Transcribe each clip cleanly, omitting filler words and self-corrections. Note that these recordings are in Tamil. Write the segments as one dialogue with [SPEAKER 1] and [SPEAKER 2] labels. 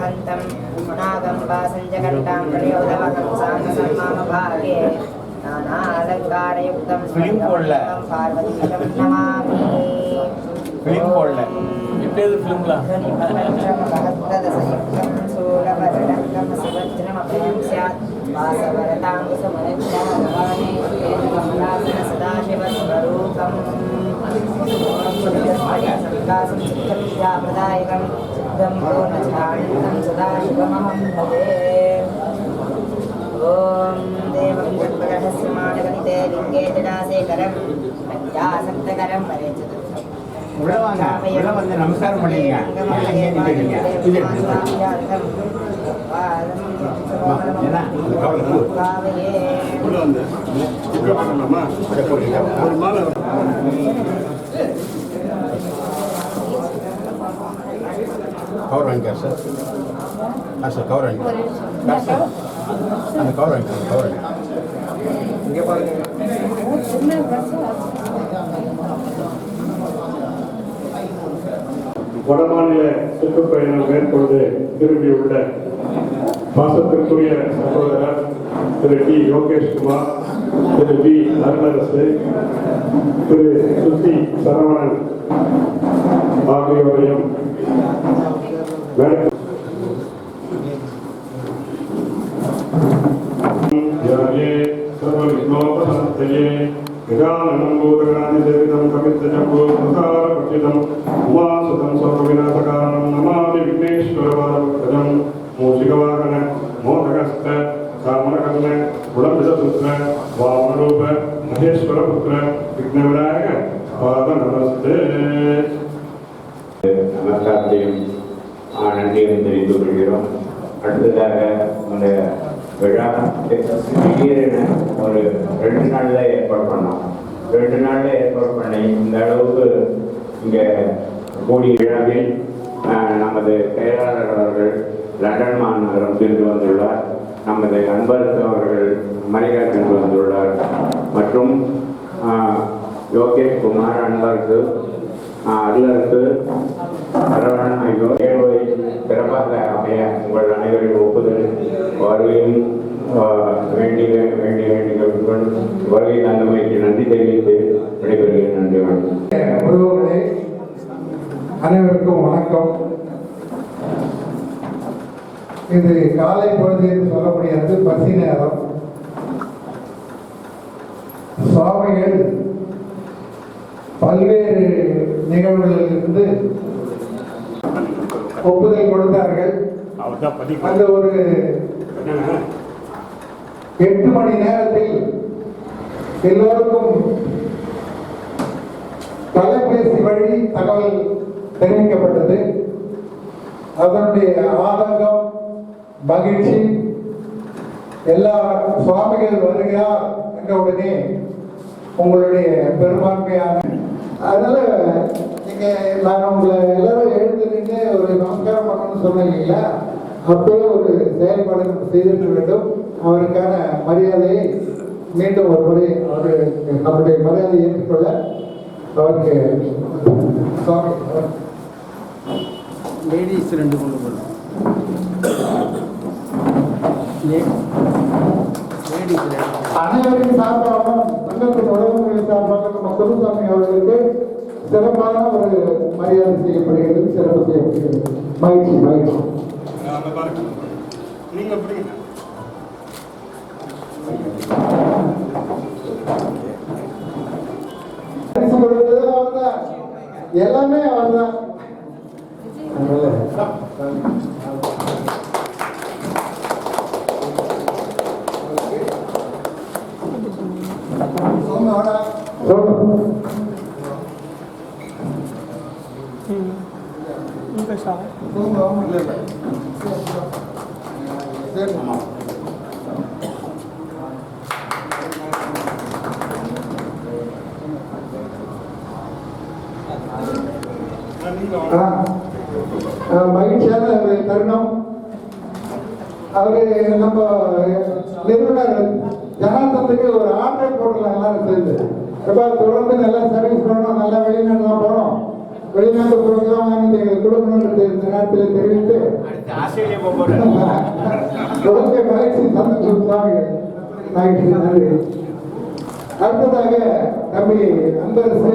[SPEAKER 1] हन्तं नागं वासञ्जकण्ठां प्रयोदवहं साङ्गसम्मामभागे नानालङ्कारयुक्तं स्वर्गमयं पार्वतीशं नमामि। ध्वनिपत्रमभक्तदसयुक्तं शूलवरडङ्गं सुवज्रमभयं स्यात् वासवरताङ्गसमनुज्ञाने सदाशिवस्वरूपम् संकासं चित्तविद्याप्रदायकं सिद्धं पूर्णशान्तं सदाशिवमहं भजे। ॐ देवं जन्मगणस्य मानगणिते लिङ्गे जडासेकरं विद्यासक्तकरं वरे
[SPEAKER 2] நமஸ்காரம் பண்ணிங்க. கவர் வாங்கிக்கார் சார். சார் கவர் வாங்கிக்கார் சார். அந்த கவர் வாங்கிக்கார். கவர் இங்கே பாருங்க.
[SPEAKER 3] வடமாநில சுற்றுப்பயணம் மேற்கொண்டு திரும்பியுள்ள பாசத்திற்குரிய சகோதரர் திரு டி யோகேஷ்குமார், திரு வி அருளரசு, திரு சுசி சரவணன் ஆகியோரையும் விகானம்பூதகணாதிதேவிதம் கவித்தஜம்பூதாரபட்சிதம் உமாசுதம் சர்வவிநாசகாரணம் நமாமி விக்னேஸ்வரவரவக்ரதம் மூஷிகவாகன மோதகஸ்த காமரகர்ண குலபிதபுத்திர வாமரூப மகேஸ்வரபுத்திர விக்னவிநாயக பாத நமஸ்தே.
[SPEAKER 4] நமஸ்காரத்தையும் நன்றியும் தெரிவித்துக் கொள்கிறோம். அடுத்ததாக இந்த விழா திடீரென ஒரு 2 நாளில் ஏற்பாடு பண்ணோம். 2 நாளில் ஏற்பாடு பண்ணி இந்த அளவுக்கு இங்கே கூடிய விழாவில் நமது செயலாளர் அவர்கள் லண்டன் மாநகரம் சென்று வந்துள்ளார். நமது அன்பரசு அவர்கள் அமெரிக்கா சென்று வந்துள்ளார். மற்றும் யோகேஷ்குமார், அன்பரசு, அருளரசு, சரவணன் ஆகியோர் ஏழ்வை சிறப்பாக அமைய உங்கள் அனைவரின் ஒப்புதல் வருகையும் வேண்டிகள் வருகை தந்தமைக்கு நன்றி தெரிவித்து விடைபெறுகிறேன். நன்றி. வணக்கம்.
[SPEAKER 5] உறவுகளே, அனைவருக்கும் வணக்கம். இது காலை பொழுது என்று சொல்ல முடியாது, பசி நேரம். சுவாமிகள் பல்வேறு நிகழ்வுகளிலிருந்து ஒப்புதல் கொடுத்தார்கள். அந்த ஒரு 8 மணி நேரத்தில் எல்லோருக்கும் தொலைபேசி வழி தகவல் தெரிவிக்கப்பட்டது. அதனுடைய ஆதங்கம், மகிழ்ச்சி, எல்லா சுவாமிகள் வருகிறார் என்ற உடனே உங்களுடைய பெரும்பான்மையான அதனால நீங்க நான் உங்களை எல்லாரும் எழுந்துட்டு ஒரு நமஸ்காரம் பண்ணணும்னு சொன்னீங்களா, அப்பவே ஒரு செயல்பாடு செய்திருக்க வேண்டும். அவருக்கான மரியாதையை மீண்டும் ஒரு முறை அவர் நம்முடைய மரியாதையை ஏற்றுக்கொள்ள அவருக்கு சுவாமி
[SPEAKER 2] லேடிஸ் 2 கொண்டு போகலாம்.
[SPEAKER 5] அனைவரின் சார்பாகவும் சங்கத்தின் உறவுமுறை சார்பாக நம்ம குருசாமி அவர்களுக்கு சிறப்பான ஒரு மரியாதை செய்யப்படுகிறது, சிறப்பு செய்யப்படுகிறது. மகிழ்ச்சி மகிழ்ச்சி. எல்லாமே அவர்தான். மகிழ்ச்சியான ஒரு தருணம். அவரு நம்ம நிறுவனர் ஜனார்த்தனுக்கு ஒரு ஆர்டர் போடலாம் எல்லாரும் சேர்ந்து. தொடர்ந்து நல்லா சர்வீஸ் பண்ணணும், நல்லா வெளிநாடு தான் போனோம், வெளிநாட்டு பொருட்கள் வாங்கி கொடுக்கணும்ன்றது இந்த நேரத்தில் தெரிவித்து ஓகே, மகிழ்ச்சி, சந்தோஷம் சுவாமி. மகிழ்ச்சி, நன்றி. அடுத்ததாக தம்பி அன்பரசு.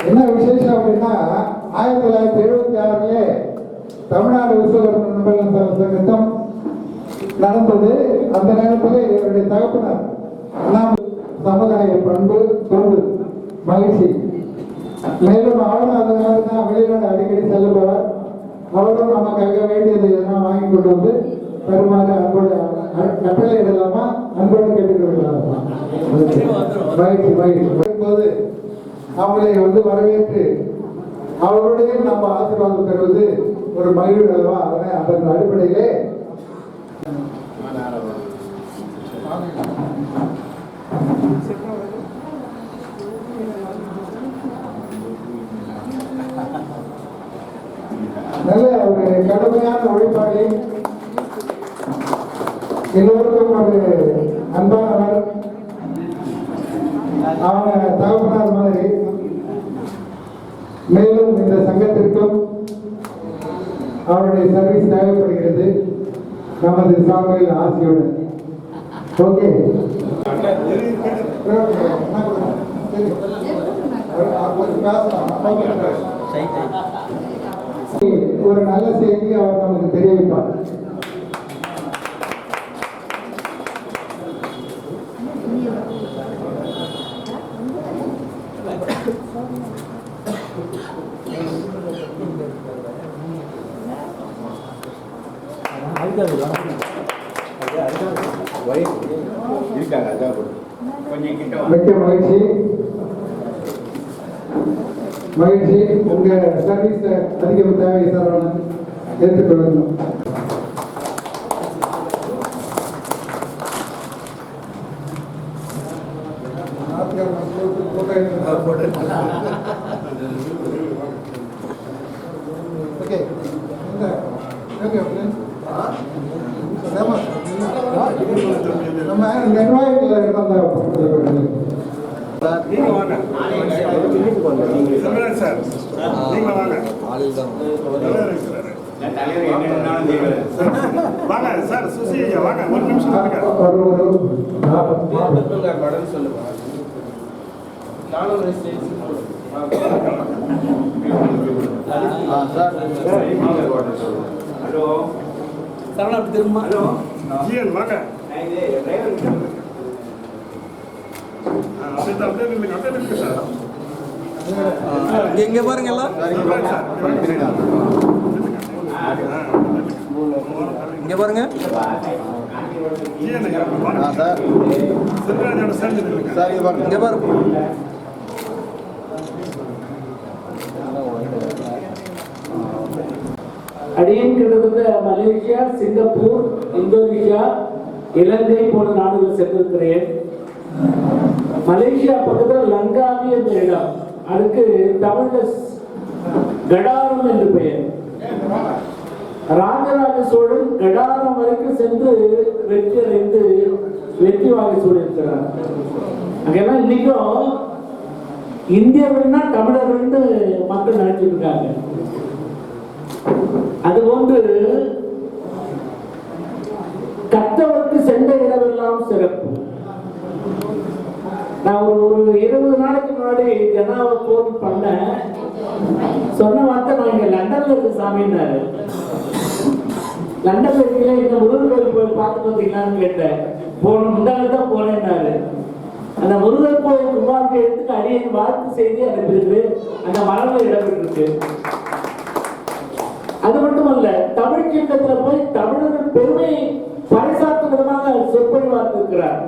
[SPEAKER 5] என்ன விசேஷம் அப்படின்னா 1976 தமிழ்நாடு விஸ்வகர்ம நண்பர்கள் சங்கம் நடந்தது. அந்த நேரத்தில் இவருடைய தகப்பனார் நாம் சமுதாய பண்பு தொண்டு மகிழ்ச்சி. மேலும் அவரும் அதனால தான் வெளிநாடு அடிக்கடி செல்லுபவர். அவரும் நமக்காக வேண்டியது எதனா வாங்கி கொண்டு வந்து பெருமாறு அன்போடு கட்டளை இடலாமா, அன்போடு கேட்டுக்கொள்ளலாமா? மகிழ்ச்சி மகிழ்ச்சி போது அவங்களை வந்து வரவேற்று அவருடைய நம்ம ஆசீர்வாதம் பெறுவது ஒரு மகிழ்வு அல்லவா? அதன் அடிப்படையிலே நல்ல ஒரு கடுமையான உழைப்பாளி, எல்லோருக்கும் ஒரு அன்பானவர். அவங்க தகப்பனார் மாதிரி. மேலும் இந்த சங்கத்திற்கும் அவருடைய சர்வீஸ் தேவைப்படுகிறது நமது சாமியின் ஆசையுடன். ஓகே, ஒரு நல்ல செய்தி அவர் நமக்கு தெரிவிப்பார். மிக்க மகிழ்ச்சி மகிழ்ச்சி. உங்க சர்வீஸ் அதிக தேவை சரவணன் ஏற்றுக்கொள்ளணும். ஓகே, நம்ம நிர்வாகிகள் இருந்தா
[SPEAKER 3] வாங்க சார், சுசி வாங்க, ஒரு நிமிஷம் ஹலோ சரவணா திரும்ப. ஹலோ ஜிஎன் வாங்க.
[SPEAKER 6] எங்க பாருங்க எல்லாம் இங்க பாருங்க. இங்க பாருங்க.
[SPEAKER 7] அடியேன் கிட்டத்தட்ட மலேசியா, சிங்கப்பூர், இந்தோனேஷியா, இலங்கை போன்ற நாடுகள் சென்றிருக்கிறேன். மலேசியா பக்கத்தில் லங்காவி என்ற இடம், அதுக்கு தமிழ்ல கடாரம் என்று பெயர். ராஜராஜ சோழன் கடாரம் வரைக்கும் சென்று வெற்றி அடைந்து வெற்றி வாகை சூடியிருக்கிறார். அங்கெல்லாம் இன்னைக்கும் இந்தியர்கள்னா தமிழர்கள்னு மக்கள் நினைச்சிட்டு இருக்காங்க. அதுபோன்று கற்றவருக்கு சென்ற இடமெல்லாம் சிறப்பு. நான் ஒரு 20 நாளைக்கு முன்னாடி ஜனாவை போன் பண்ண சொன்ன வார்த்தை, நான் இங்க லண்டன்ல இருக்கு சாமின்னாரு. லண்டன்ல இருக்கீங்களா, இந்த முருகன் கோயில் போய் பார்த்து வந்தீங்களான்னு கேட்டேன். முந்தாள் தான் போனேன்னாரு. அந்த முருகன் கோயில் குமாரத்துக்கு அடியேன் வாழ்த்து செய்தி அனுப்பியிருக்கு. அந்த மரங்கள் இடம்பெற்றிருக்கு. அது மட்டுமல்ல, தமிழ் சங்கத்துல போய் தமிழர்கள் பெருமையை பறைசாற்றும் விதமாக சொற்பொழி வார்த்திருக்கிறார்.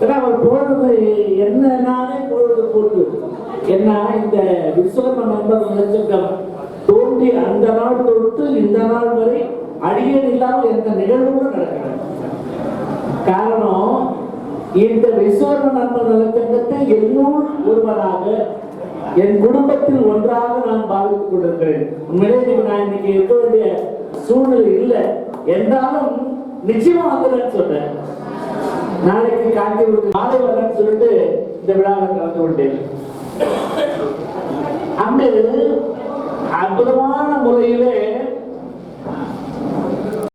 [SPEAKER 7] ஏன்னா அவர் போடுறது என்னன்னாலே போடுறது போட்டு என்ன இந்த விஸ்வகர்ம நண்பர் நினைச்சிருக்காங்க தோன்றி அந்த நாள் தொட்டு இந்த நாள் வரை அடியேன் இல்லாமல் எந்த நிகழ்வும் நடக்கிறது. காரணம் இந்த விஸ்வகர்ம நண்பர் நலச்சங்கத்தை என்னுள் ஒருவராக என் குடும்பத்தில் ஒன்றாக நான் பாவித்துக் கொண்டிருக்கிறேன். உண்மையிலே நான் இன்னைக்கு இருக்க வேண்டிய சூழ்நிலை இல்லை என்றாலும் நிச்சயமா வந்துடுறேன்னு சொல்றேன். நாளைக்கு காந்தி மாலை வரேன்னு சொல்லிட்டு இந்த விழாவில் கலந்து கொண்டேன். அங்கு அற்புதமான முறையிலே